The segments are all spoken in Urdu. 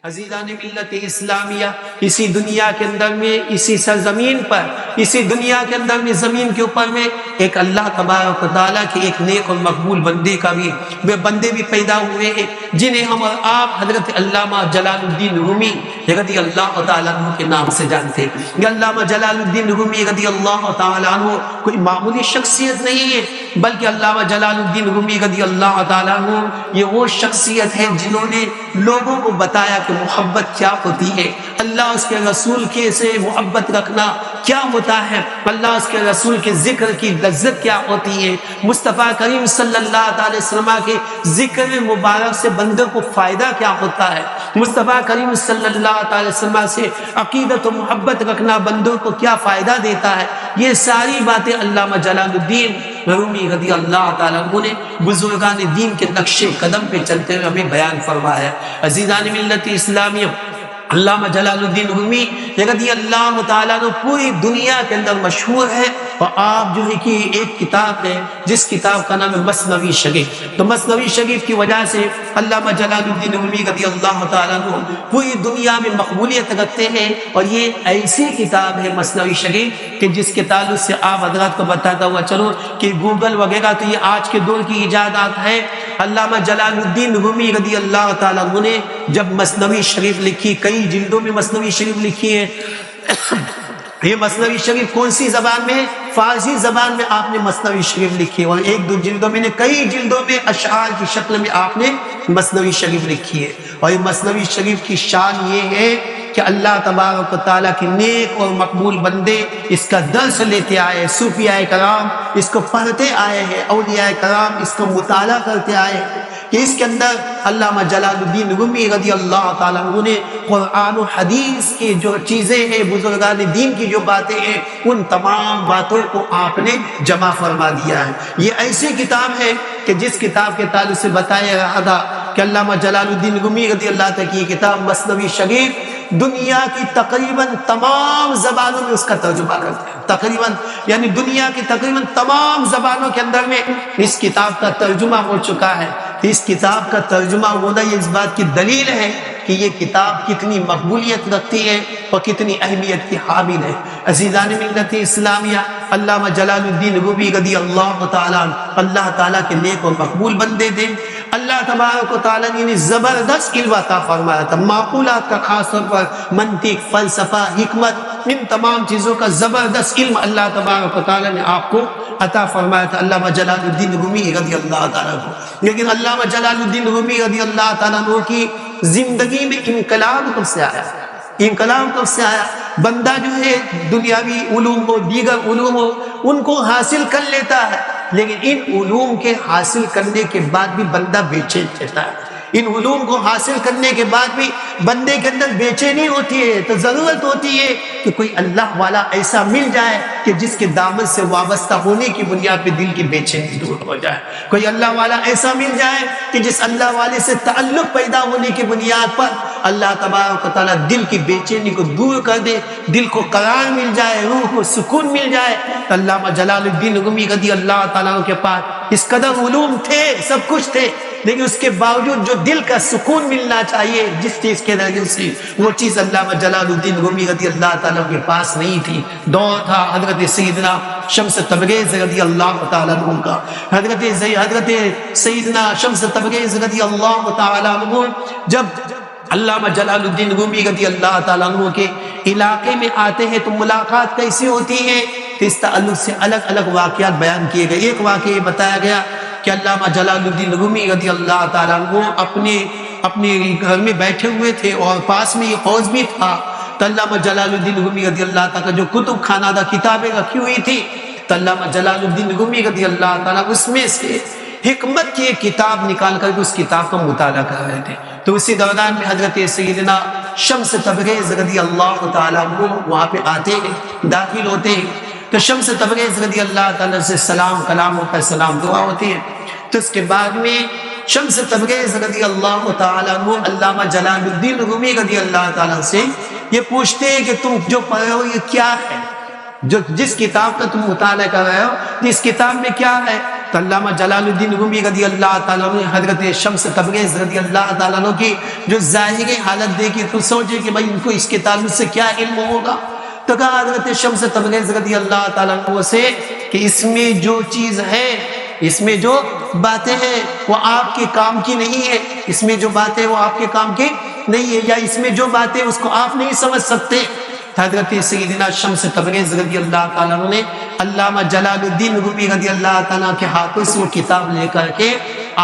عزیزان ملت اسلامیہ، اسی دنیا کے اندر میں، اسی سرزمین پر، اسی دنیا کے اندر میں، زمین کے اوپر میں ایک اللہ تبارک و تعالیٰ کے ایک نیک اور مقبول بندے کا بھی بندے بھی پیدا ہوئے ہیں، جنہیں ہم اور آپ حضرت علامہ جلال الدین رومی رضی اللہ تعالیٰ عنہ کے نام سے جانتے ہیں۔ یہ علامہ جلال الدین رومی رضی اللہ تعالیٰ عنہ کوئی معمولی شخصیت نہیں ہے، بلکہ علامہ جلال الدین رومی رضی اللہ تعالیٰ عنہ یہ وہ شخصیت ہے جنہوں نے لوگوں کو بتایا کہ محبت کیا ہوتی ہے، اللہ اس کے رسول کے سے محبت رکھنا کیا ہوتا ہے، اللہ اس کے رسول کے ذکر کی لذت کیا ہوتی ہے، مصطفیٰ کریم صلی اللہ علیہ وسلم کے ذکر مبارک سے بندوں کو فائدہ کیا ہوتا ہے، مصطفیٰ کریم صلی اللہ علیہ وسلم سے عقیدت و محبت رکھنا بندوں کو کیا فائدہ دیتا ہے، یہ ساری باتیں علامہ جلال الدین رومی رضی اللہ تعالیٰ عنہ نے بزرگان دین کے نقش قدم پہ چلتے ہوئے ہمیں بیان فرمایا۔ عزیزان ملت اسلامیہ، علامہ جلال الدین رومی رضی اللہ تعالیٰ عنہ پوری دنیا کے اندر مشہور ہے، اور آپ جو ہے کہ ایک کتاب ہے جس کتاب کا نام ہے مثنوی شریف، تو مثنوی شریف کی وجہ سے علامہ جلال الدین رومی رضی اللہ تعالیٰ عنہ پوری دنیا میں مقبولیت رکھتے ہیں، اور یہ ایسی کتاب ہے مثنوی شریف کہ جس کے تعلق سے آپ حضرات کو بتاتا ہوا چلو کہ گوگل وغیرہ تو یہ آج کے دور کی ایجادات ہے۔ علامہ جلال الدین رومی رضی اللہ تعالیٰ عنہ نے جب مثنوی شریف لکھی، کئی جلدوں میں مثنوی شریف لکھی ہے، یہ مثنوی شریف کون سی زبان میں ہے؟ فارسی زبان میں آپ نے مثنوی شریف لکھی، اور ایک دو جلدوں میں نے کئی جلدوں میں اشعار کی شکل میں آپ نے مثنوی شریف لکھی ہے۔ اور یہ مثنوی شریف کی شان یہ ہے کہ اللہ تبارک و تعالیٰ کے نیک اور مقبول بندے اس کا درس لیتے آئے، صوفیاء کرام اس کو پڑھتے آئے ہیں، اولیاء کرام اس کو مطالعہ کرتے آئے ہیں، کہ اس کے اندر علامہ جلال الدین رومی رضی اللہ تعالیٰ عنہ نے قرآن و حدیث کی جو چیزیں ہیں، بزرگان دین کی جو باتیں ہیں، ان تمام باتوں کو آپ نے جمع فرما دیا ہے۔ یہ ایسی کتاب ہے کہ جس کتاب کے تعلق سے بتایا رہا تھا کہ علامہ جلال الدین رومی رضی اللہ تعالیٰ کی یہ کتاب مثنوی شریف دنیا کی تقریباً تمام زبانوں میں اس کا ترجمہ کرتے ہیں، تقریباً یعنی دنیا کی تقریباً تمام زبانوں کے اندر میں اس کتاب کا ترجمہ ہو چکا ہے۔ اس کتاب کا ترجمہ ہونا یہ اس بات کی دلیل ہے کہ یہ کتاب کتنی مقبولیت رکھتی ہے اور کتنی اہمیت کی حامل ہے۔ عزیزان ملت اسلامیہ، علامہ جلال الدین رومی رضی اللہ تعالیٰ اللہ تعالیٰ کے نیک اور مقبول بندے تھے۔ اللہ تبارک و تعالیٰ نے زبردست علم عطا فرمایا تھا، معقولات کا خاص طور پر منطق، فلسفہ، حکمت، ان تمام چیزوں کا زبردست علم اللہ تبارک و تعالیٰ نے آپ کو عطا فرمایا تھا، علامہ جلال الدین رومی رضی اللہ تعالیٰ کو۔ لیکن علامہ جلال الدین رومی رضی اللہ تعالیٰ عنہ کی زندگی میں انقلاب کب سے آیا؟ انقلاب کب سے آیا؟ بندہ جو ہے دنیاوی علوم ہو، دیگر علوم ہو، ان کو حاصل کر لیتا ہے، لیکن ان علوم کے حاصل کرنے کے بعد بھی بندہ بے چین رہتا ہے۔ ان علوم کو حاصل کرنے کے بعد بھی بندے کے اندر بے چینی ہوتی ہے، تو ضرورت ہوتی ہے کہ کوئی اللہ والا ایسا مل جائے کہ جس کے دامن سے وابستہ ہونے کی بنیاد پہ دل کی بے چینی دور ہو جائے، کوئی اللہ والا ایسا مل جائے کہ جس اللہ والے سے تعلق پیدا ہونے کی بنیاد پر اللہ تبارک و تعالیٰ دل کی بے چینی کو دور کر دے، دل کو قرار مل جائے، روح کو سکون مل جائے۔ علامہ جلال الدین رومی رضی اللہ تعالیٰ کے پاس اس قدر علوم تھے، سب کچھ تھے، لیکن اس کے باوجود جو دل کا سکون ملنا چاہیے جس چیز کے ذریعے سے، وہ چیز علامہ جلال الدین رومی رضی اللہ تعالیٰ کے پاس نہیں تھی۔ دور تھا حضرت سیدنا شمس تبریز رضی اللہ تعالیٰ عنہ کا، حضرت سیدنا شمس تبریز رضی اللہ تعالیٰ عنہ جب علامہ جلال الدین رومی رضی اللہ تعالیٰ عنہ کے علاقے میں آتے ہیں تو ملاقات کیسی ہوتی ہے، تو اس تعلق سے الگ الگ واقعات بیان کیے گئے۔ ایک واقعہ بتایا گیا کہ علامہ جلال الدین رومی رضی اللہ تعالیٰ عنہ اپنے گھر میں بیٹھے ہوئے تھے، اور پاس میں یہ حوض بھی تھا، تو علامہ جلال الدین رومی رضی اللہ تعالیٰ کا جو کتب خانہ تھا، کتابیں رکھی ہوئی تھی، تو علامہ جلال الدین رومی رضی اللہ تعالیٰ اس میں سے حکمت کی ایک کتاب نکال کر کے اس کتاب کا مطالعہ کر رہے تھے۔ تو اسی دوران میں حضرت سیدنا شمس تبریز رضی اللہ تعالیٰ عنہ وہاں پہ آتے ہیں، داخل ہوتے ہیں، تو شمس تبریز رضی اللہ تعالیٰ سے سلام کلام ہوتا ہے، سلام دعا ہوتی ہے۔ تو اس کے بعد میں شمس تبریز رضی اللہ تعالیٰ عنہ علامہ جلال الدین رومی رضی اللہ تعالیٰ سے یہ پوچھتے ہیں کہ تم جو پڑھ رہے ہو یہ کیا ہے، جس کتاب کا تم مطالعہ کر رہے ہو، اس کتاب میں کیا ہے؟ تو علامہ جلال الدین رومی رضی اللہ تعالیٰ عنہ نے حضرت شمس تبریز رضی اللہ تعالیٰ عنہ کی جو ظاہری حالت دیکھی تو سوچے کہ بھائی ان کو اس کے تعلق سے کیا علم ہوگا. تو کہا حضرت شمس تبریز رضی اللہ تعالیٰ عنہ سے کہ اس میں جو چیز ہے، اس میں جو باتیں ہیں وہ آپ کے کام کی نہیں ہے، اس میں جو باتیں وہ آپ کے کام کی نہیں ہے، یا اس میں جو باتیں اس کو آپ نہیں سمجھ سکتے. حضرت سیدنا شمس تبریز رضی اللہ تعالیٰ عنہ نے علامہ جلال الدین رومی رضی اللہ تعالیٰ کے ہاتھوں سے وہ کتاب لے کر کے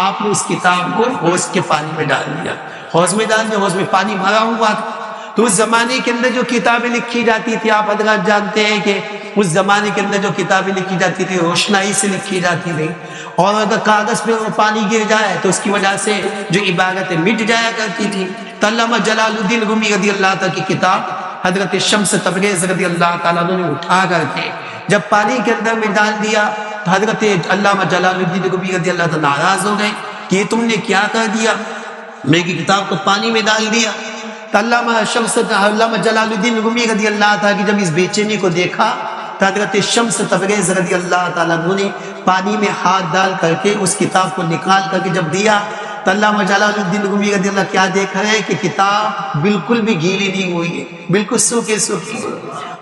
آپ نے اس کتاب کو حوض کے پانی میں ڈال دیا. حوض میں ڈال دیا، حوض میں پانی بھرا ہوا تھا. تو اس زمانے کے اندر جو کتابیں لکھی جاتی تھی، آپ حضرات جانتے ہیں کہ اس زمانے کے اندر جو کتابیں لکھی جاتی تھی روشنائی سے لکھی جاتی تھی، اور اگر کاغذ پہ وہ پانی گر جائے تو اس کی وجہ سے جو عبارتیں مٹ جایا کرتی تھی. تو علامہ جلال الدین رومی رضی اللہ تعالیٰ کی کتاب حضرت شمس تبریز رضی اللہ تعالیٰ عنہ نے اٹھا کر کے جب پانی کے اندر میں ڈال دیا تو حضرت علامہ جلال الدین رومی رضی اللہ تعالیٰ ناراض ہو گئے کہ یہ تم نے کیا کر دیا، میری کتاب کو پانی میں ڈال دیا. تو علامہ جلال الدین رومی رضی اللہ تعالیٰ کی جب اس بے چینی کو دیکھا تو حضرت شمس تبریز رضی اللہ تعالیٰ نے پانی میں ہاتھ ڈال کر کے اس کتاب کو نکال کر کے جب دیا تو علامہ جلال الدین رومی رضی اللہ کیا دیکھ رہے ہیں کہ کتاب بالکل بھی گیلی نہیں ہوئی ہے، بالکل سوکھی سوکھی،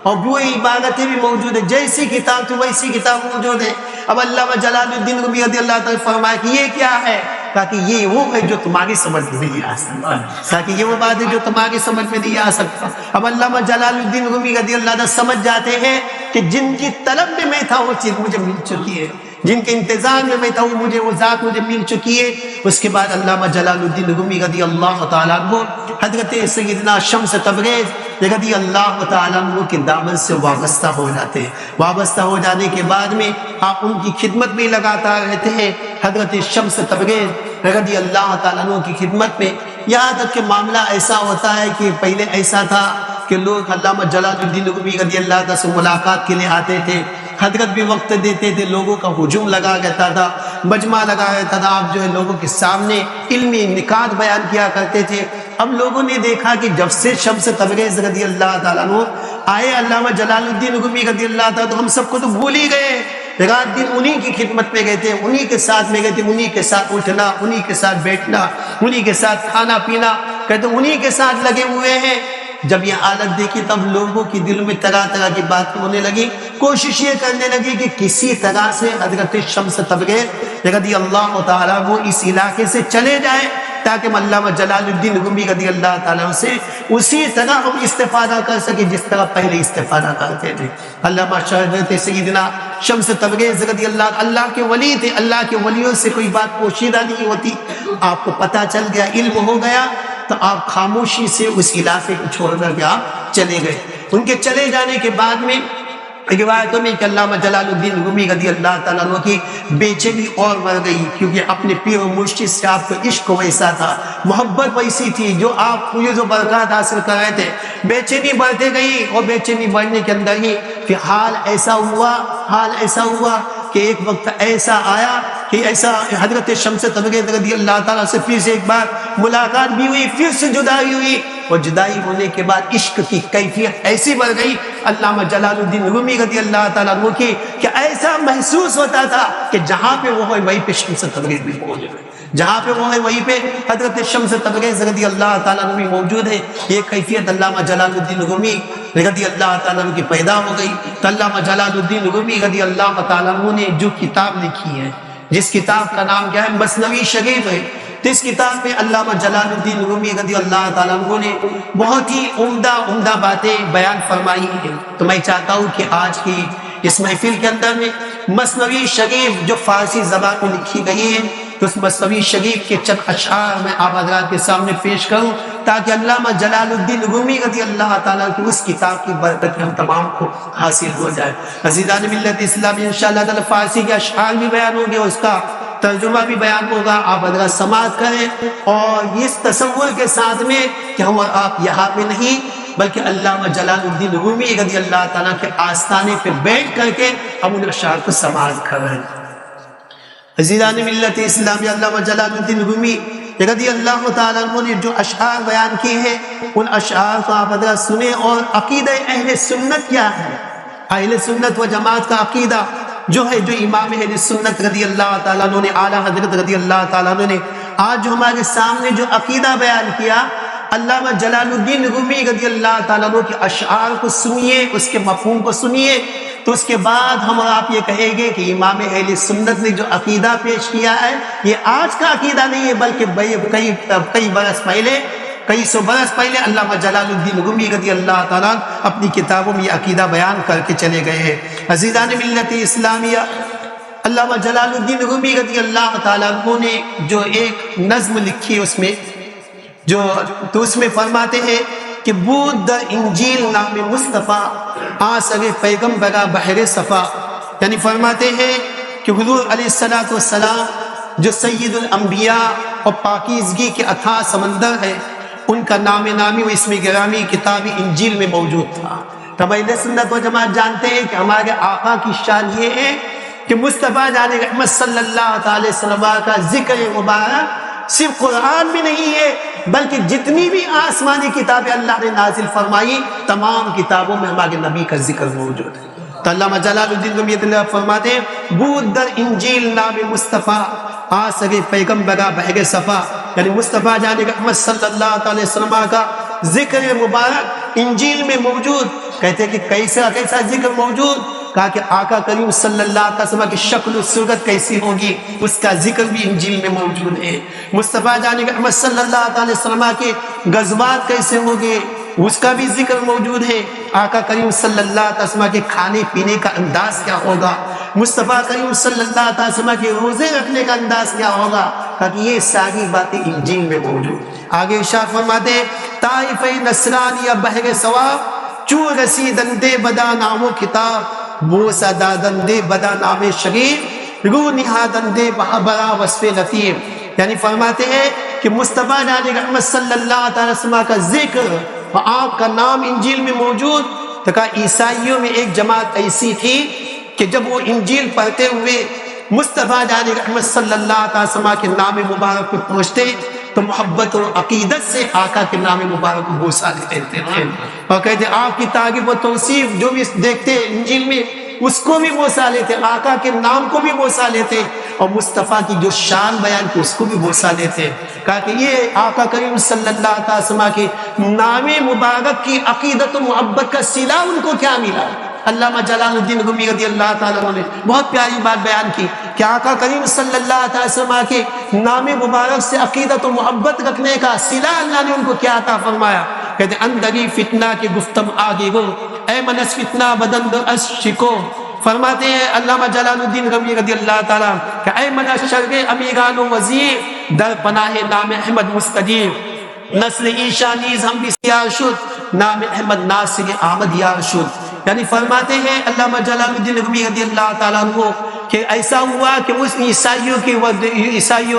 اور وہ عبارتیں بھی موجود ہیں، جیسی کتاب تھی ویسی کتاب موجود ہے. اب علامہ جلال الدین رومی رضی اللہ تعالیٰ فرمایا کہ یہ کیا ہے؟ کہا کہ یہ وہ ہے جو تمہاری سمجھ میں نہیں آ سکتا. کہا کہ یہ وہ بات ہے جو تمہاری سمجھ میں نہیں آ سکتا. اب علامہ جلال الدین رومی رضی اللہ تعالیٰ سمجھ جاتے ہیں کہ جن کی طلب میں میں تھا وہ چیز مجھے مل چکی ہے، جن کے انتظار میں میں تھا وہ ذات مجھے مل چکی ہے. اس کے بعد علامہ جلال الدین رومی رضی اللہ تعالیٰ عنہ حضرت سیدنا شمس تبریز رضی اللہ تعالیٰ عنہ کے دامن سے وابستہ ہو جاتے ہیں. وابستہ ہو جانے کے بعد میں آپ ان کی خدمت میں لگاتار رہتے ہیں. حضرت شمس تبریز رضی اللہ تعالیٰ عنہ کی خدمت میں یہاں تک کہ معاملہ ایسا ہوتا ہے کہ پہلے ایسا تھا کہ لوگ علامہ جلال الدین رومی رضی اللہ تعالیٰ سے ملاقات کے لیے آتے تھے، حضرت بھی وقت دیتے تھے، لوگوں کا ہجوم لگا رہتا تھا، مجمع لگا رہتا تھا، آپ جو ہے لوگوں کے سامنے علمی نکات بیان کیا کرتے تھے. اب لوگوں نے دیکھا کہ جب سے شمس تبریز رضی اللہ تعالیٰ عنہ آئے علامہ جلال الدین رومی رضی اللہ تعالیٰ تو ہم سب کو تو بھول ہی گئے. رات دن انہی کی خدمت میں گئے تھے، انہی کے ساتھ میں گئے تھے، انہی کے ساتھ اٹھنا، انہی کے ساتھ بیٹھنا، انہی کے ساتھ کھانا پینا، کہتے انہی کے ساتھ لگے ہوئے ہیں. جب یہ حالت دیکھی تب لوگوں کی دل میں طرح طرح کی بات ہونے لگی. کوشش یہ کرنے لگی کہ کسی طرح سے حضرت شمس تبریز رضی اللہ تعالیٰ وہ اس علاقے سے چلے جائیں تاکہ علامہ جلال الدین رومی رضی اللہ تعالیٰ سے اسی طرح ہم استفادہ کر سکیں جس طرح پہلے استفادہ کرتے تھے. علامہ حضرت سیدنا شمس تبریز رضی اللہ کے ولی تھے. اللہ کے ولیوں سے کوئی بات پوشیدہ نہیں ہوتی. آپ کو پتہ چل گیا، علم ہو گیا، تو آپ خاموشی سے اس علاقے کو چھوڑ کر کے آپ چلے گئے. ان کے چلے جانے کے بعد میں روایتوں میں کہ علامہ جلال الدین رومی رضی اللہ تعالیٰ عنہ کی بے چینی اور بڑھ گئی، کیونکہ اپنے پیر و مرشد سے آپ کو عشق ویسا تھا، محبت ویسی تھی جو آپ کو یہ جو برکات حاصل کر رہے تھے. بے چینی بڑھتے گئی، اور بے چینی بڑھنے کے اندر ہی پھر حال ایسا ہوا کہ ایک وقت ایسا آیا کہ ایسا حضرت شمس تبریز رضی اللہ تعالیٰ سے پھر سے ایک بار ملاقات بھی ہوئی، پھر سے جدائی ہوئی، اور جدائی ہونے کے بعد عشق کی کیفیت ایسی بڑھ گئی علامہ جلال الدین رومی رضی اللہ تعالیٰ عنہ کی کہ ایسا محسوس ہوتا تھا کہ جہاں پہ وہ ہے وہیں پہ شمس تبریز بھی موجود ہے، جہاں پہ وہ ہے وہیں پہ حضرت شمس تبریز رضی اللہ تعالیٰ عنہ بھی موجود ہے. یہ کیفیت علامہ جلال الدین رومی رضی اللہ تعالیٰ عنہ کی پیدا ہو گئی. تو علامہ جلال الدین رومی رضی اللہ تعالیٰ عنہ نے جو کتاب لکھی ہے، جس کتاب کا نام کیا ہے، مثنوی شریف ہے، اس کتاب میں علامہ جلال الدین رومی رضی اللہ تعالیٰ عنہ نے بہت ہی عمدہ باتیں بیان فرمائی ہیں. تو میں چاہتا ہوں کہ آج کی اس محفل کے اندر میں مثنوی شریف جو فارسی زبان میں لکھی گئی ہے، تو اس مثنوی شریف کے چند اشعار میں آپ حضرات کے سامنے پیش کروں تاکہ علامہ جلال الدین رومی رضی اللہ تعالیٰ کی اس کتاب کی برکت ہم تمام کو حاصل ہو جائے. عزیزان ملت اسلامی انشاءاللہ تعالیٰ فارسی کے اشعار بھی بیان ہوں گے، اس کا ترجمہ بھی بیان ہوگا. آپ حضرات سماعت کریں اور اس تصور کے ساتھ میں کہ ہم اور آپ یہاں پہ نہیں بلکہ علامہ جلال الدین رومی رضی اللہ تعالیٰ کے آستانے پہ بیٹھ کر کے ہم ان اشعار کو سماعت کریں. عزیزان ملت اسلامی علامہ جلال الدین رومی رضی اللہ تعالیٰ عنہ نے جو اشعار بیان کیے ہیں ان اشعار کو آپ حضرات سنیں. اور عقیدہ اہل سنت کیا ہے، اہل سنت و جماعت کا عقیدہ جو ہے جو امام اہل سنت رضی اللہ تعالیٰ عنہ نے، اعلیٰ حضرت رضی اللہ تعالیٰ عنہ نے آج جو ہمارے سامنے جو عقیدہ بیان کیا، علامہ جلال الدین رومی رضی اللہ تعالیٰ عنہ کے اشعار کو سنیے، اس کے مفہوم کو سنیے، تو اس کے بعد ہم اور آپ یہ کہیں گے کہ امام اہل سنت نے جو عقیدہ پیش کیا ہے یہ آج کا عقیدہ نہیں ہے، بلکہ کئی برس پہلے، کئی سو برس پہلے علامہ جلال الدین رومی رضی اللہ تعالیٰ اپنی کتابوں میں یہ عقیدہ بیان کر کے چلے گئے ہیں۔ عزیزان ملت اسلامیہ، علامہ جلال الدین رومی رضی اللہ تعالیٰ عنہ نے جو ایک نظم لکھی اس میں فرماتے ہیں کہ بود در انجیل نام مصطفیٰ آثر پیغمبرہ بحر صفا، یعنی فرماتے ہیں کہ حضور علیہ السلام جو سید الانبیاء اور پاکیزگی کے اتھاہ سمندر ہے، ان کا نام نامی و اسم گرامی کتاب انجیل میں موجود تھا۔ تب اہل سنت و جماعت جانتے ہیں کہ ہمارے آقا کی شان یہ ہے کہ مصطفیٰ جان رحمت صلی اللہ تعالی وسلم کا ذکر مبارک صرف قرآن میں نہیں ہے، بلکہ جتنی بھی آسمانی کتابیں اللہ نے نازل فرمائی تمام کتابوں میں ہمارے نبی کا ذکر موجود ہے۔ تو علامہ جلال الدین رومی فرماتے ہیں بود در انجیل نام مصطفیٰ آثر پیغمبرہ بحر صفا، یعنی مصطفیٰ جان رحمت صلی اللہ تعالی وسلم کا ذکر مبارک انجیل میں موجود۔ کہتے ہیں کہ کیسا ذکر موجود؟ کہا کہ آقا کریم صلی اللہ علیہ وسلم کی شکل و صورت کیسی ہوگی، اس کا ذکر بھی انجیل میں موجود ہے۔ مصطفیٰ جان رحمت صلی اللہ علیہ وسلم کے غزوات کیسے ہوں گے، اس کا بھی ذکر موجود ہے۔ آقا کریم صلی اللہ علیہ وسلم کے کھانے پینے کا انداز کیا ہوگا، مصطفیٰ کریم صلی اللہ علیہ وسلم کے روزے رکھنے کا انداز کیا ہوگا، کہ یہ ساری باتیں انجیل میں موجود۔ آگے ارشاد فرماتے ہیں طائف نصرانیہ بحر سوا چو رسیدندے بدا نام و کتاب بوسا دادندے بدا نام شریف رو نہادندے برا وصف لطیف، یعنی فرماتے ہیں کہ مصطفیٰ جان رحمت صلی اللہ تعالی وسلم کا ذکر اور آپ کا نام انجیل میں موجود۔ تو کہا عیسائیوں میں ایک جماعت ایسی تھی کہ جب وہ انجیل پڑھتے ہوئے مصطفیٰ جان رحمت صلی اللہ تعالی وسلم کے نام مبارک پہ پہنچتے تو محبت اور عقیدت سے آقا کے نام مبارک کو بوسا دیتے تھے، اور کہتے آپ کی تعریف و توصیف جو بھی دیکھتے انجیل میں اس کو بھی بوسا لیتے، آقا کے نام کو بھی بوسا لیتے، اور مصطفیٰ کی جو شان بیان کی اس کو بھی بوسا لیتے۔ کہا کہ یہ آقا کریم صلی اللہ علیہ وسلم کے نام مبارک کی عقیدت و محبت کا صلہ ان کو کیا ملا۔ علامہ جلال الدین رومی رضی اللہ تعالیٰ عنہ نے بہت پیاری بات بیان کی کہ آقا کریم صلی اللہ علیہ وسلم کے نام مبارک سے عقیدت و محبت رکھنے کا صلہ اللہ نے ان کو کیا عطا فرمایا۔ کہتے اندری فتنہ کے گفتم آگے گو اے منس فتنہ بدن دو اس شکو، فرماتے ہیں علامہ جلال الدین رومی رضی اللہ تعالیٰ کہ اے منس شرق امیران و وزیر در پناہ نام احمد مستجیر، نسل عیشا نیز ہم بھی سیار شد نام احمد ناصر آمد یار شد، یعنی فرماتے ہیں علامہ جلال الدین رومی رضی اللہ تعالیٰ عنہ کہ ایسا ہوا کہ اس عیسائیوں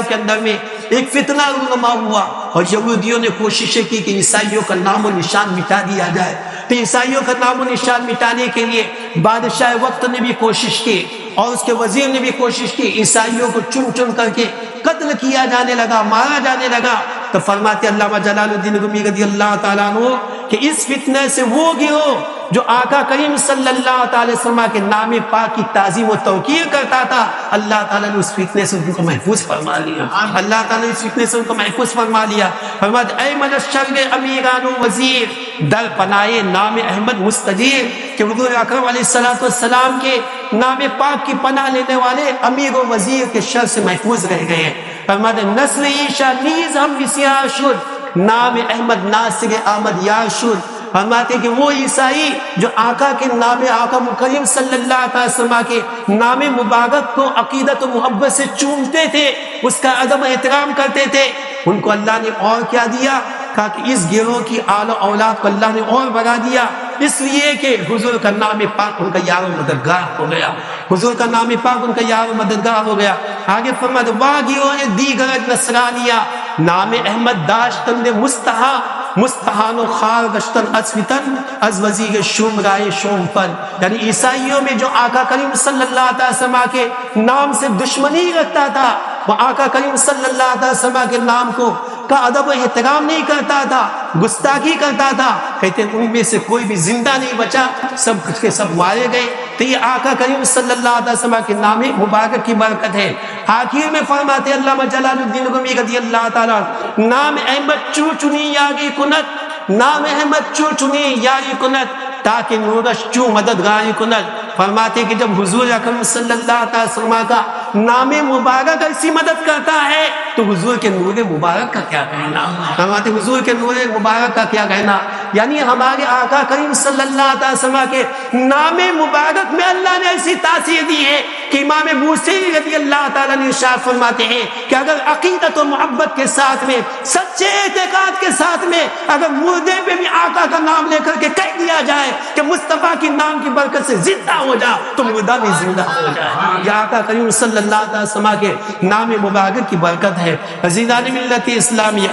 کے اندر میں ایک فتنہ رونما ہوا، اور یہودیوں نے کوششیں کی کہ عیسائیوں کا نام و نشان مٹا دیا جائے۔ تو عیسائیوں کا نام و نشان مٹانے کے لیے بادشاہ وقت نے بھی کوشش کی اور اس کے وزیر نے بھی کوشش کی، عیسائیوں کو چن چن کر کے قتل کیا جانے لگا، مارا جانے لگا۔ تو فرماتے علامہ جلال الدین رومی رضی اللہ تعالیٰ عنہ کہ اس فتنہ سے وہ گروہ جو آقا کریم صلی اللہ تعالی وسلم کے نام پاک کی تعظیم و توقیر کرتا تھا، اللہ تعالیٰ نے اس فتنے سے ان کو محفوظ فرما لیا، اللہ تعالیٰ نے اس فتنے سے ان کو محفوظ فرما لیا۔ فرماتے اے من الشرق امیران و وزیر در پناہ نام احمد مستجیر، کہ حضور اکرم علیہ السلام کے نام پاک کی پناہ لینے والے امیر و وزیر کے شر سے محفوظ رہ گئے ہیں۔ فرماتے نسل عیشا نیز ہم بسیار شد نام احمد ناصر آمد یار شد، فرماتے کہ وہ عیسائی جو آقا کے نام آقا کریم صلی اللہ علیہ وسلم کے نام مبارک کو عقیدت و محبت سے چومتے تھے، اس کا ادب احترام کرتے تھے، ان کو اللہ نے اور کیا دیا؟ کہا کہ اس گروہ کی آل و اولاد کو اللہ نے اور بڑھا دیا، اس لیے کہ حضور کا نام پاک ان کا یار و مددگار ہو گیا، حضور کا نام پاک ان کا یار و مددگار ہو گیا۔ آگے فرماتے واہ گروہ دیگر نصرانیہ نام احمد داشتند مستحا مستحان و خار گشتن اسوتن از وزیر شوم رائے شوم پر، یعنی عیسائیوں میں جو آقا کریم صلی اللہ علیہ وسلم کے نام سے دشمنی رکھتا تھا، وہ آقا کریم صلی اللہ علیہ وسلم کے نام کو کا ادب و احترام نہیں کرتا تھا، گستاخی کرتا تھا، کہتے ہیں ان میں سے کوئی بھی زندہ نہیں بچا، سب کے سب مارے گئے۔ تو یہ آقا کریم صلی اللہ علیہ وسلم کے نام مبارک کی برکت ہے۔ آخر میں فرماتے علامہ جلال الدین رومی رضی اللہ تعالیٰ، نام احمد چو چنی یاری کنت، نام احمد چو چنی یاری کنت، تاکہ نورش چو مددگاری کنت۔ فرماتے کہ جب حضور اکرم صلی اللہ علیہ وسلم کا نام مبارک ایسی مدد کرتا ہے تو حضور کے نور مبارک کا کیا کہنا؟ فرماتے حضور کے نور مبارک کا کیا کہنا؟ یعنی ہمارے آقا کریم صلی اللہ علیہ وسلم کے نام مبارک میں اللہ نے ایسی تاثیر دی ہے کہ امام بوصیری رضی اللہ تعالیٰ نے ارشاد فرماتے ہیں کہ اگر عقیدت و محبت کے ساتھ میں، سچے اعتقاد کے ساتھ میں، اگر مردے پہ بھی آقا کا نام لے کر کے کہہ دیا جائے کہ مصطفیٰ کی نام کی برکت سے زندہ ہو جا، تو مردہ بھی زندہ ہو جائے۔ یہ آقا کریم صلی اللہ علیہ وسلم کے نام مبارک کی برکت ہے۔ عزیزان ملت اسلامیہ،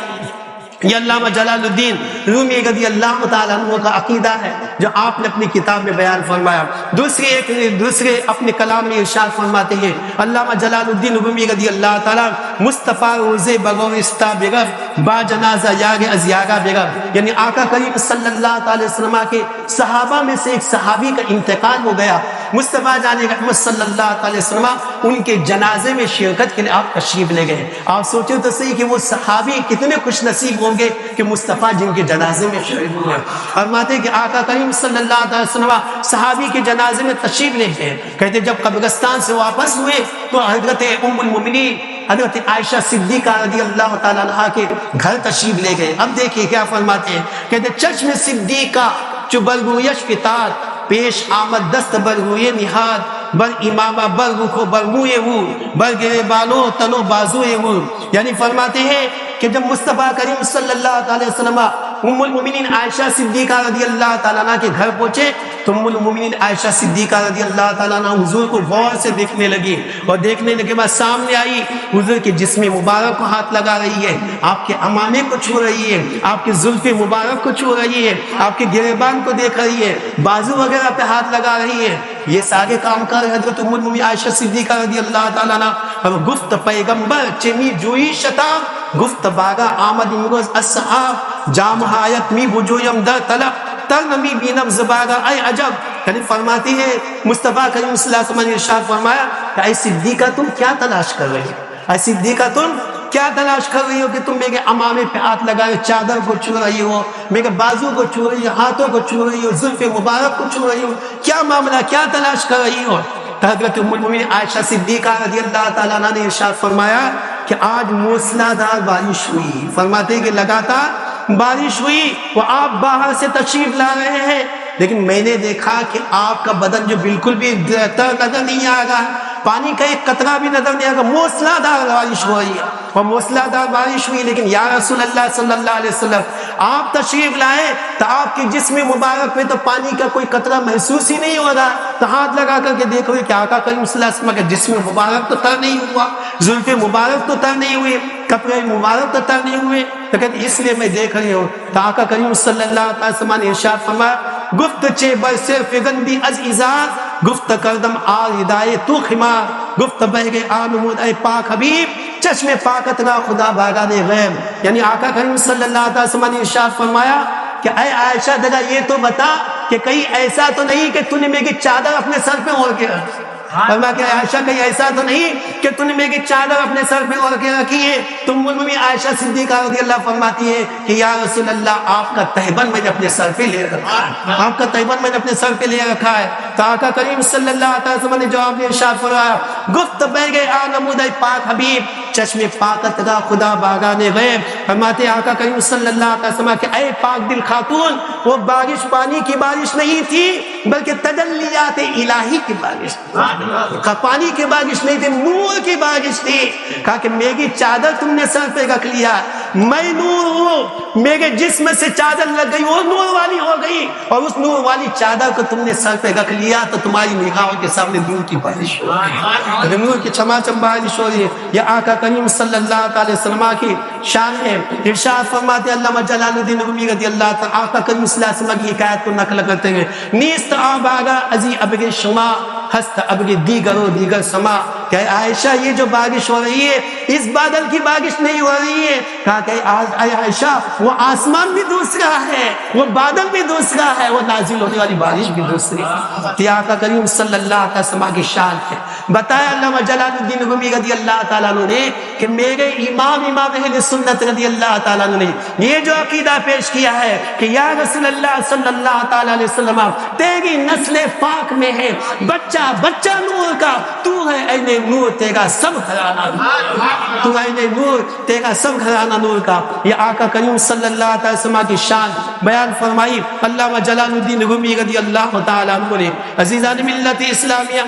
یہ علامہ جلال الدین رومی رضی اللہ تعالیٰ عنہ کا عقیدہ ہے جو آپ نے اپنی کتاب میں بیان فرمایا۔ دوسرے اپنے کلام میں ارشاد فرماتے ہیں علامہ جلال الدین رومی رضی اللہ تعالیٰ، مصطفیٰ روزے بگورستہ بگف با جنازہ یاگ از یاگا بگف، یعنی آقا کریم صلی اللہ علیہ وسلم کے صحابہ میں سے ایک صحابی کا انتقال ہو گیا، مصطفیٰ جان رحمت صلی اللہ علیہ وسلم ان کے جنازے میں شرکت کے لیے آپ تشریف لے گئے۔ آپ سوچیں تو صحیح کہ وہ صحابی کتنے خوش نصیب ہوں گے کہ مصطفیٰ جن کے جنازے میں شریک ہوئے۔ فرماتے کہ آقا کریم صلی اللہ علیہ وسلم صحابی کے جنازے میں تشریف لے گئے۔ کہتے جب قبرستان سے واپس ہوئے تو حضرت ام المؤمنین حضرت عائشہ صدیقہ رضی اللہ تعالیٰ عنہ کے گھر تشریف لے گئے۔ اب دیکھیے کیا فرماتے ہیں، کہتے چشم صدیقہ چو برگویش فتاد، پیش آمد دست برگوی نہاد، بر امامہ برگو کو برگوئے وہ، برگرے بالو تنو بازوئے وہ، یعنی فرماتے ہیں کہ جب مصطفیٰ کریم صلی اللہ علیہ وسلم ام المؤمنین عائشہ صدیقہ رضی اللہ تعالیٰ عنہ کے گھر پہنچے تو ام المؤمنین عائشہ صدیقہ رضی اللہ تعالیٰ عنہ حضور کو غور سے دیکھنے لگی، اور دیکھنے کے بعد سامنے آئی، حضور کے جسم مبارک کو ہاتھ لگا رہی ہے، آپ کے امامے کو چھو رہی ہے، آپ کے زلف مبارک کو چھو رہی ہے، آپ کے گریبان کو دیکھ رہی ہے، بازو وغیرہ پہ ہاتھ لگا رہی ہے۔ یہ سارے کام کر حضرت ام المؤمنین عائشہ صدیقہ رضی اللہ تعالیٰ عنہ، اور گفت پیغمبر چمی جوئی شتاب، گفت باغا آمد امروز اصحاب، جام حایت می بجویم در طلب، ترنمی بینم زباغا اے عجب، یعنی فرماتی ہے مصطفیٰ کریم صلی اللہ علیہ وسلم نے ارشاد فرمایا کہ اے صدیقہ تم کیا تلاش کر رہی ہو؟ اے صدیقہ تم کیا تلاش کر رہی ہو کہ تم میرے امامے پہ ہاتھ لگائے، چادر کو چھو رہی ہو، میرے بازو کو چھو رہی ہو، ہاتھوں کو چھو رہی ہو، زلف مبارک کو چھو رہی ہو، کیا معاملہ، کیا تلاش کر رہی ہو؟ حضرت ام المؤمنین عائشہ صدیقہ رضی اللہ تعالیٰ عنہ نے ارشاد فرمایا کہ آج موسلادھار بارش ہوئی، فرماتے ہیں کہ لگاتار بارش ہوئی، وہ آپ باہر سے تشریف لا رہے ہیں، لیکن میں نے دیکھا کہ آپ کا بدن جو بالکل بھی تر نظر نہیں آ رہا، پانی کا ایک قطرہ بھی نظر نہیں آ رہا، موسلادھار بارش ہو رہی ہے، اور موسلادھار بارش ہوئی، لیکن یا رسول اللہ صلی اللہ علیہ وسلم آپ تشریف لائے تو آپ کے جسم مبارک میں تو پانی کا کوئی قطرہ محسوس ہی نہیں ہو رہا، تو ہاتھ لگا کر کے دیکھو کہ آقا کریم صلی اللہ علیہ وسلم کا جسم مبارک تو تر نہیں ہوا، زلف مبارک تو تر نہیں ہوئے، کپڑے مبارک تو تر نہیں ہوئے، تو کہتے اس لیے میں دیکھ رہی ہوں۔ تو آقا کریم صلی اللہ علیہ وسلم نے ارشاد فرمایا گفت چے برسر فگن بھی از ازاد، گفت کردم آر ہدایت تو خمار، گفت بہ گئے آنمود اے پاک حبیب، چشم پاکت را خدا باغان غیب، یعنی آقا کریم صلی اللہ علیہ وسلم نے ارشاد فرمایا کہ اے عائشہ ذرا یہ تو بتا کہ کہیں ایسا تو نہیں کہ تو نے میری چادر اپنے سر پہ اوڑھ کے رکھی، فرمایا کہ عائشہ کہیں ایسا تو نہیں کہ تو نے میری چادر اپنے سر پہ اوڑھ کے رکھی ہے؟ تو مولوی عائشہ صدیقہ رضی اللہ فرماتی ہے کہ یا رسول اللہ آپ کا تہبند میں نے اپنے سر پہ لے رکھا ہے، آپ کا تہبند میں نے اپنے سر پہ لے رکھا ہے۔ تو آقا کریم صلی اللہ علیہ وسلم نے جواب میں ارشاد فرمایا گفت بہ گئے آنمود اے پاک حبیب، چشم پاکت را خدا باغان غیب، فرماتے آقا کریم صلی اللہ علیہ وسلم کہ اے پاک دل خاتون، وہ بارش پانی کی بارش نہیں تھی بلکہ تجلیات الہی کی بارش تھی، پانی کی بارش نہیں تھی، نور کی بارش تھی۔ کہا کہ میری چادر تم نے سر پہ رکھ لیا، میں نور ہوں، میرے جسم سے چادر لگ گئی، وہ نور والی ہو گئی، اور اس نور والی چادر کو تم نے سر پہ رکھ لیا تو تمہاری نگاہوں کے سامنے نور کی بارش ہو رہی ہے، نور کی چماچم بارش ہو رہی ہے۔ یہ آقا کریم صلی اللہ علیہ وسلم کی شان ہے۔ ارشاد فرماتے علامہ جلال الدین رومی رضی اللہ تعالیٰ آقا کریم صلی اللہ علیہ وسلم کی حکایت کو نقل کرتے ہیں، نیست آباگا ازی ابگ شما ہست ابگ دیگر و دیگر سما، کہ عائشہ یہ جو بارش ہو رہی ہے اس بادل کی بارش نہیں ہو رہی ہے. کہا کہ عائشہ وہ آسمان بھی دوسرا ہے, وہ بادل بھی دوسرا ہے, وہ نازل ہونے والی بارش بھی دوسری ہے. کہ آقا کریم صلی اللہ علیہ وسلم کی شان ہے. بتایا علامہ جلال الدین رومی رضی اللہ تعالیٰ عنہ نے کہ میرے امام اہل سنت رضی اللہ تعالیٰ عنہ نے یہ جو عقیدہ پیش کیا ہے کہ یا رسول اللہ صلی اللہ تعالیٰ علیہ وسلم تیری نسل پاک میں ہے بچہ بچہ نور کا, تو ہے عین نور, تیرا سب گھرانہ نور, تو عین نور, تیرا سب گھرانہ نور کا. یہ آقا کریم صلی اللہ تعالیٰ وسلم کی شان بیان فرمائی علامہ جلال الدین رومی رضی اللہ تعالیٰ عنہ نے. عزیزان ملت اسلامیہ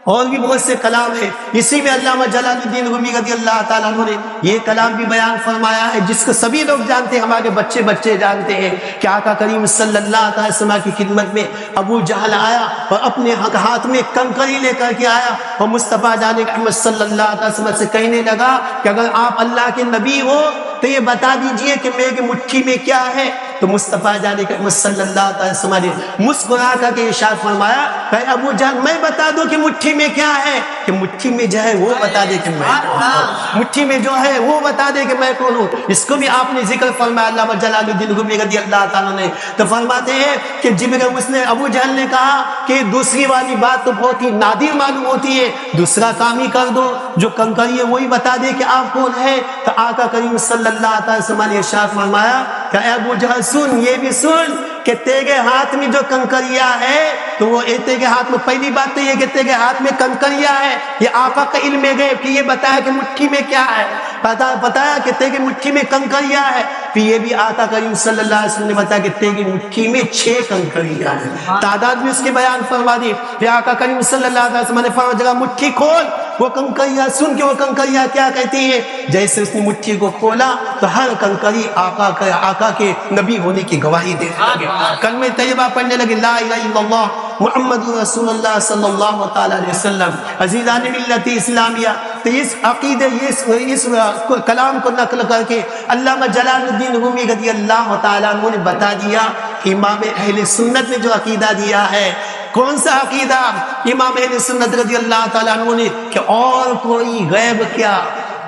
اور بھی بہت سے کلام ہیں, اسی میں علامہ جلال الدین رومی رضی اللہ تعالیٰ عنہ نے یہ کلام بھی بیان فرمایا ہے جس کو سبھی لوگ جانتے ہیں, ہمارے بچے بچے جانتے ہیں کہ آقا کریم صلی اللہ علیہ وسلم کی خدمت میں ابو جہل آیا اور اپنے ہاتھ میں کنکری لے کر کے آیا اور مصطفیٰ جان احمد صلی اللہ علیہ وسلم سے کہنے لگا کہ اگر آپ اللہ کے نبی ہو تو یہ بتا دیجئے کہ میری مٹھی میں کیا ہے. تو مصطفیٰ جان احمد صلی اللہ علیہ وسلم نے مسکرا کر کے ارشاد فرمایا کہ ابو جان میں بتا دوں کہ مٹھی میں کیا ہے, کہ مٹھی میں جو ہے وہ بتا دے کہ میں کون ہوں, مٹھی میں جو ہے وہ بتا دے کہ میں کون ہوں. اس کو بھی آپ نے ذکر فرمایا علامہ جلال الدین رومی رضی اللہ تعالیٰ نے. تو فرماتے ہیں کہ اس نے ابو جہل نے کہا کہ دوسری والی بات تو بہت ہی نادر معلوم ہوتی ہے, دوسرا کام ہی کر دو, جو کنکری ہے وہی بتا دے کہ آپ کون ہے. تو آقا کریم صلی اللہ علیہ وسلم نے ارشاد فرمایا کہ اے ابو جہل سن, یہ بھی سن کہ تیرے ہاتھ میں جو کنکریاں ہے تو وہ تیرے ہاتھ میں, پہلی بات تو یہ کہ تیرے ہاتھ میں کنکریاں ہے, یہ آقا کا علم ہے کہ یہ بتایا کہ مٹھی میں کیا ہے, بتایا کہ تیرے مٹھی میں کنکریاں ہے. پھر یہ بھی آقا کریم صلی اللہ علیہ وسلم نے بتایا کہ تیری مٹھی میں 6 کنکریاں ہیں, تعداد بھی اس کے بیان فرما دی. پھر آقا کریم صلی اللہ علیہ وسلم نے فرمایا جگہ مٹھی کھول, وہ کنکریاں سن کے وہ کنکریاں کیا کہتی ہے. جیسے اس نے مٹھی کو کھولا تو ہر کنکری آقا کے نبی ہونے کی گواہی دے لگے, کلمہ طیبہ پڑھنے لگے, لا الہ الا اللہ محمد رسول اللہ صلی اللہ تعالیٰ علیہ وسلم. عزیزان ملت اسلامیہ, تو اس عقیدے اس کلام کو نقل کر کے علامہ جلال الدین رومی رضی اللہ تعالیٰ عنہ نے بتا دیا کہ امام اہل سنت نے جو عقیدہ دیا ہے, کون سا عقیدہ امام اہل سنت رضی اللہ تعالیٰ عنہ نے, کہ اور کوئی غیب کیا,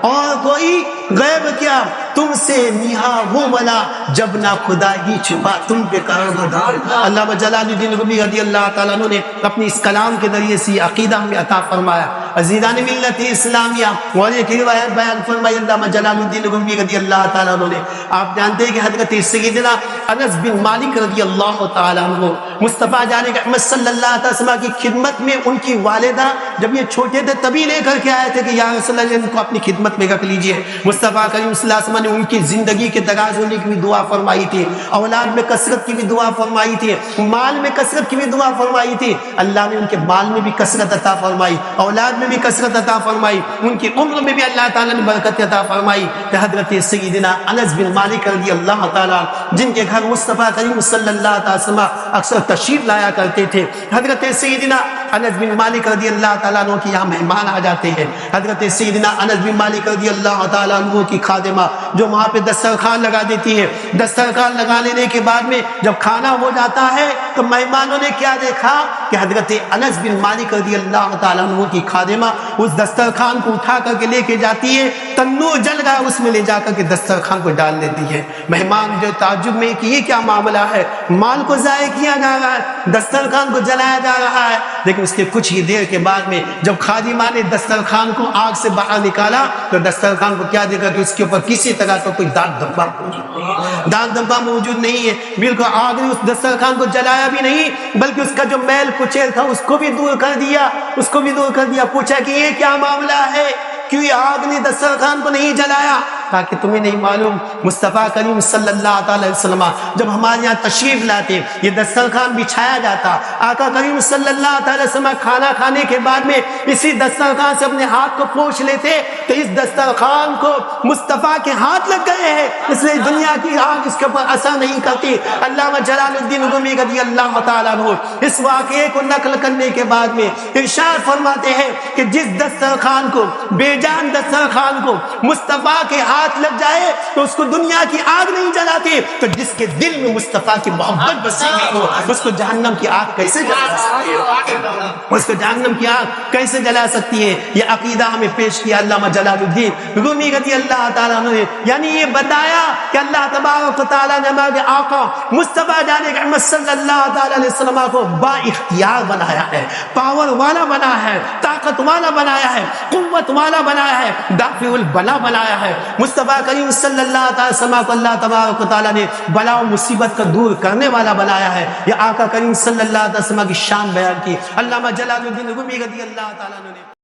اور کوئی غیب کیا, تم سے نیہا وہ ملا جب نہ خدا ہی چھپا تم پہ کارگزار. علامہ جلال الدین رومی رضی اللہ تعالیٰ عنہ نے اپنی اس کلام کے ذریعے سے عقیدہ ہمیں عطا فرمایا. عزیزان ملت اسلامیہ, اور ایک روایت بیان فرمائی علامہ جلال الدین رومی رضی اللہ تعالیٰ عنہ نے. آپ جانتے ہیں کہ حضرت سیدنا انس بن مالک رضی اللہ تعالیٰ عنہ مصطفیٰ جان احمد صلی اللہ علیہ وسلم کی خدمت میں ان کی والدہ جب یہ چھوٹے تھے تبھی لے کر کے آئے تھے کہ یا رسول اللہ ان کو اپنی خدمت میں رکھ لیجئے. مصطفیٰ کریم صلی اللہ علیہ وسلم نے ان کی زندگی کے دراز ہونے کی بھی دعا فرمائی تھی, اولاد میں کثرت کی بھی دعا فرمائی تھی, مال میں کثرت کی بھی دعا فرمائی تھی. اللہ نے ان کے مال میں بھی کثرت عطا فرمائی, اولاد میں بھی کثرت عطا فرمائی, ان کی عمر میں بھی اللہ تعالیٰ نے برکت عطا فرمائی. کہ حضرت سیدنا انس بن مالک رضی اللہ تعالیٰ جن کے گھر مصطفیٰ کریم صلی اللہ علیہ وسلم اکثر تشریف لایا کرتے تھے, حضرت سیدنا انس بن مالک رضی اللہ تعالیٰ عنہ کی یہاں مہمان آ جاتے ہیں. حضرت سیدنا انس بن مالک رضی اللہ تعالیٰ عنہ کی خادمہ جو وہاں پہ دسترخوان لگا دیتی ہے, دسترخوان لگا لینے کے بعد میں جب کھانا ہو جاتا ہے تو مہمانوں نے کیا دیکھا کہ حضرت انس بن مالک رضی اللہ تعالیٰ عنہ کی خادمہ اس دسترخوان کو اٹھا کر کے لے کے جاتی ہے, تنور جل گیا اس میں لے جا کر کے دسترخوان کو ڈال دیتی ہے. مہمان جو تعجب میں کہ یہ کیا معاملہ ہے, مال کو ضائع کیا جا رہا ہے, دسترخوان کو جلایا جا رہا ہے. لیکن اس کے کچھ ہی دیر کے بعد میں جب خادمہ نے دسترخوان کو آگ سے باہر نکالا تو دسترخوان کو کیا دیکھا کہ اس کے اوپر کسی طرح کا کوئی داغ دھبا موجود نہیں ہے. بالکل آگ نے اس دسترخوان کو جلایا بھی نہیں بلکہ اس کا جو میل کچیل تھا اس کو بھی دور کر دیا, اس کو بھی دور کر دیا. پوچھا کہ یہ کیا معاملہ ہے, کیوں آگ نے دسترخوان کو نہیں جلایا؟ تاکہ تمہیں نہیں معلوم مصطفیٰ کریم صلی اللہ علیہ وسلم جب ہمارے یہاں تشریف لاتے یہ دسترخوان بچھایا جاتا, آقا کریم صلی اللہ علیہ وسلم کھانا کھانے کے بعد میں اسی دسترخوان سے اپنے ہاتھ کو پوچھ لیتے تو اس دسترخوان کو مصطفیٰ کے ہاتھ لگ گئے ہیں, اس لیے دنیا کی آگ اس کے اوپر اثر نہیں کرتی. علامہ جلال الدین رومی رضی اللہ تعالیٰ عنہ اس واقعے کو نقل کرنے کے بعد میں ارشاد فرماتے ہیں کہ جس دسترخوان کو, بے جان دسترخوان کو مصطفیٰ کے ہاتھ ہاتھ لگ جائے تو اس کو دنیا کی آگ نہیں جلاتی، تو جس کے دل میں مصطفیٰ کی محبت بسی ہوئی ہو اس کو جہنم کی آگ کیسے جلا سکتی ہے؟ اس کو جہنم کی آگ کیسے جلا سکتی ہے؟ یہ عقیدہ ہمیں پیش کیا علامہ جلال الدین رومی رضی اللہ تعالیٰ نے، یعنی یہ بتایا کہ اللہ تبارک و تعالیٰ نے ہمارے آقا مصطفیٰ جان احمد صلی اللہ تعالیٰ علیہ وسلم کو با اختیار بنایا ہے، پاور والا بنایا ہے، طاقت والا بنایا ہے، قوت والا بنایا ہے، دافع البلا بنایا ہے۔ مصطفیٰ کریم صلی اللہ تعالیٰ وسلم کو اللہ تبارک و تعالیٰ نے بلا و مصیبت کا دور کرنے والا بنایا ہے۔ یہ آقا کریم صلی اللہ علیہ وسلم کی شان بیان کی علامہ جلال الدین رومی رضی اللہ تعالیٰ نے۔